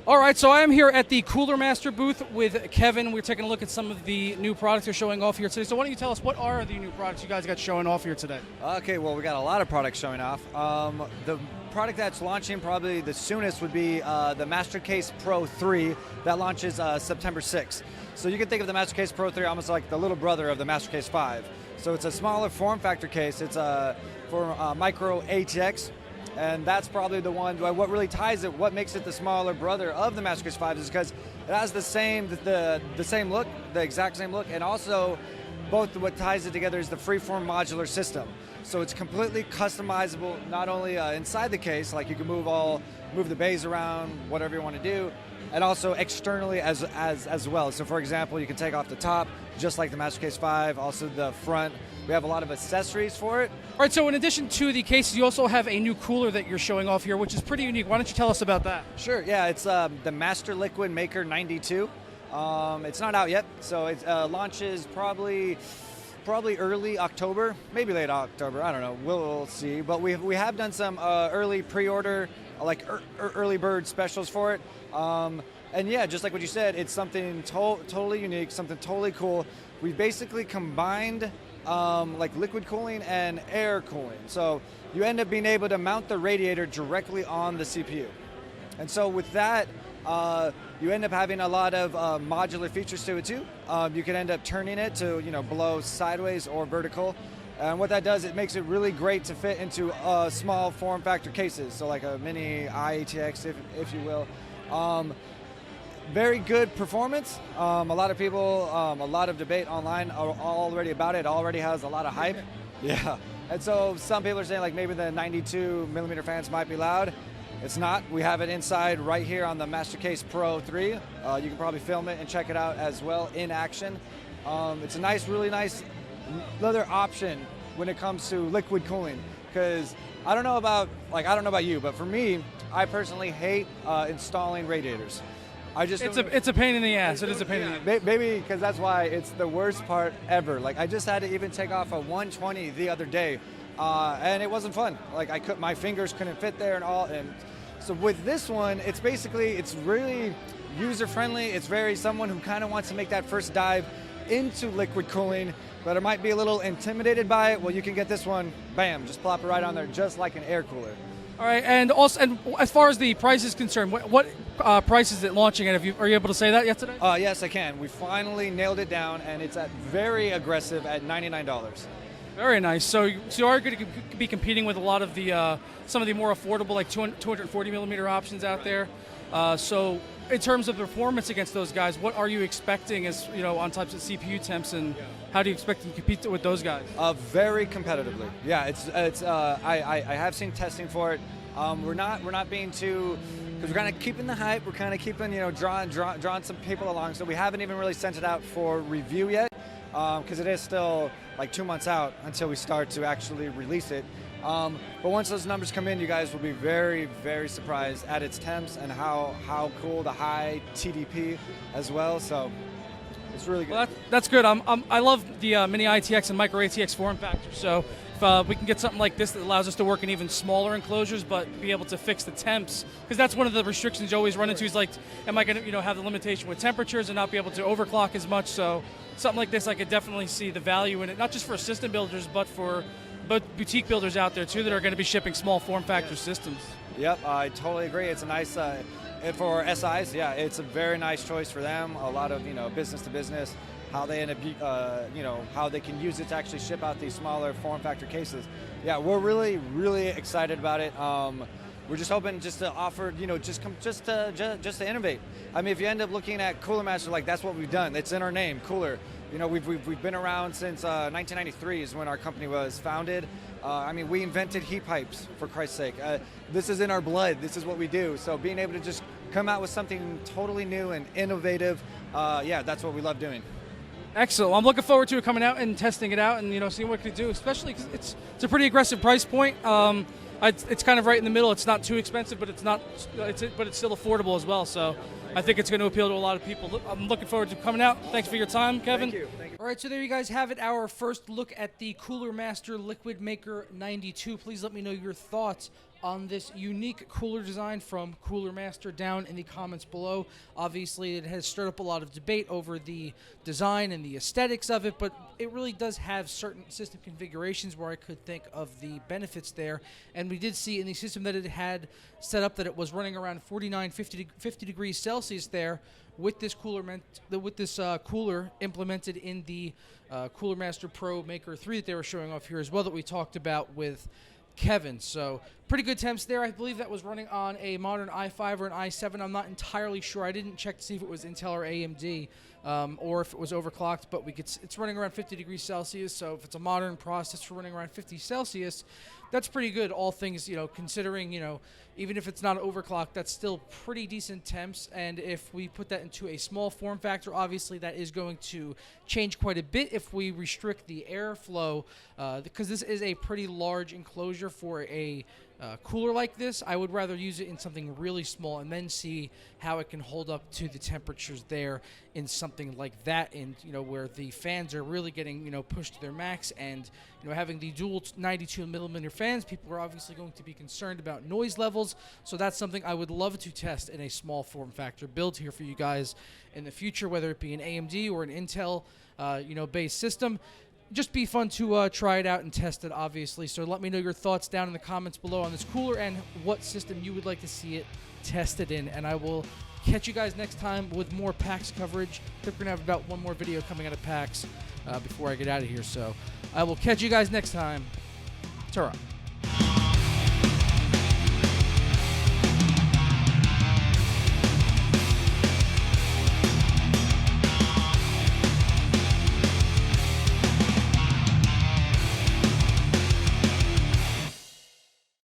All right, so I am here at the Cooler Master booth with Kevin. We're taking a look at some of the new products they're showing off here today. So why don't you tell us, what are the new products you guys got showing off here today? Okay, well, we got a lot of products showing off. The product that's launching probably the soonest would be the MasterCase Pro 3 that launches September 6th. So you can think of the MasterCase Pro 3 almost like the little brother of the MasterCase 5. So it's a smaller form factor case. It's for micro ATX. And that's probably the one, what really ties it, what makes it the smaller brother of the MasterCase 5 is because it has the same look, the exact same look, and also both what ties it together is the freeform modular system. So it's completely customizable, not only inside the case, like you can move the bays around, whatever you want to do, and also externally as well. So for example, you can take off the top, just like the MasterCase 5, also the front. We have a lot of accessories for it. All right, so in addition to the cases, you also have a new cooler that you're showing off here, which is pretty unique. Why don't you tell us about that? Sure, yeah, it's the MasterLiquid Maker 92. It's not out yet, so it launches probably early October, maybe late October, I don't know, we'll see. But we have done some early pre-order, like early bird specials for it. And yeah, just like what you said, it's something totally unique, something totally cool. We basically combined like liquid cooling and air cooling. So you end up being able to mount the radiator directly on the CPU. And so with that, you end up having a lot of modular features to it too. You can end up turning it to blow sideways or vertical. And what that does, it makes it really great to fit into small form factor cases. So like a mini IATX, if you will. Very good performance. A lot of people, a lot of debate online already about it. Already has a lot of hype. Yeah. And so some people are saying like maybe the 92 millimeter fans might be loud. It's not. We have it inside right here on the MasterCase Pro 3. You can probably film it and check it out as well in action. It's a nice, really nice another option when it comes to liquid cooling, because I don't know about you, but for me, I personally hate installing radiators. It's a pain in the ass. It is a pain in the ass. Maybe because that's why it's the worst part ever. Like I just had to even take off a 120 the other day, and it wasn't fun. Like my fingers couldn't fit there and all. And so with this one, it's really user friendly. It's very someone who kind of wants to make that first dive into liquid cooling, but it might be a little intimidated by it. Well, you can get this one, bam, just plop it right on there, just like an air cooler. All right, and as far as the price is concerned, what price is it launching at? Are you able to say that yet today? Yes, I can. We finally nailed it down, and it's at very aggressive at $99. Very nice. So you are going to be competing with a lot of the some of the more affordable, like 240 millimeter options out there. So in terms of performance against those guys, what are you expecting as on types of CPU temps, and how do you expect to compete with those guys? Very competitively. Yeah, I have seen testing for it. We're not being too, because we're kind of keeping the hype. We're kind of keeping drawing some people along. So we haven't even really sent it out for review yet, because it is still like 2 months out until we start to actually release it. But once those numbers come in, you guys will be very, very surprised at its temps and how cool the high TDP as well. So it's really good. Well, that's good. I love the mini ITX and micro ATX form factor. So if we can get something like this that allows us to work in even smaller enclosures, but be able to fix the temps, because that's one of the restrictions you always run into. Is like, am I going to have the limitation with temperatures and not be able to overclock as much? So something like this, I could definitely see the value in it, not just for system builders, but for boutique builders out there too that are going to be shipping small form factor systems. Yep, I totally agree. It's a nice, for SIs, yeah, it's a very nice choice for them. A lot of, business to business, how they end up, how they can use it to actually ship out these smaller form factor cases. Yeah, we're really, really excited about it. We're just hoping just to offer, just to innovate. I mean, if you end up looking at Cooler Master, like that's what we've done. It's in our name, Cooler. We've been around since 1993 is when our company was founded. I mean, we invented heat pipes, for Christ's sake. This is in our blood. This is what we do. So being able to just come out with something totally new and innovative, yeah, that's what we love doing. Excellent. Well, I'm looking forward to it coming out and testing it out and seeing what it can do, especially because it's a pretty aggressive price point. It's kind of right in the middle. It's not too expensive, but it's still affordable as well. So I think it's going to appeal to a lot of people. I'm looking forward to coming out. Thanks for your time, Kevin. Thank you. All right, so there you guys have it, our first look at the Cooler Master Liquid Maker 92. Please let me know your thoughts on this unique cooler design from Cooler Master down in the comments below. Obviously, it has stirred up a lot of debate over the design and the aesthetics of it, but it really does have certain system configurations where I could think of the benefits there. And we did see in the system that it had set up that it was running around 49, 50 degrees Celsius there with this cooler implemented in the Cooler Master Pro Maker 3 that they were showing off here as well, that we talked about with Kevin. So pretty good temps there. I believe that was running on a modern i5 or an i7. I'm not entirely sure. I didn't check to see if it was Intel or AMD or if it was overclocked, but it's running around 50 degrees Celsius. So if it's a modern processor running around 50 Celsius, that's pretty good, all things, considering, even if it's not overclocked, that's still pretty decent temps. And if we put that into a small form factor, obviously that is going to change quite a bit if we restrict the airflow, because this is a pretty large enclosure for a cooler like this. I would rather use it in something really small and then see how it can hold up to the temperatures there in something like that, and where the fans are really getting pushed to their max, and having the dual 92 millimeter fans, people are obviously going to be concerned about noise levels. So that's something I would love to test in a small form factor build here for you guys in the future, whether it be an AMD or an Intel based system. Just be fun to try it out and test it, obviously. So let me know your thoughts down in the comments below on this cooler and what system you would like to see it tested in. And I will catch you guys next time with more PAX coverage. I think we're going to have about one more video coming out of PAX before I get out of here. So I will catch you guys next time. Ta-ra.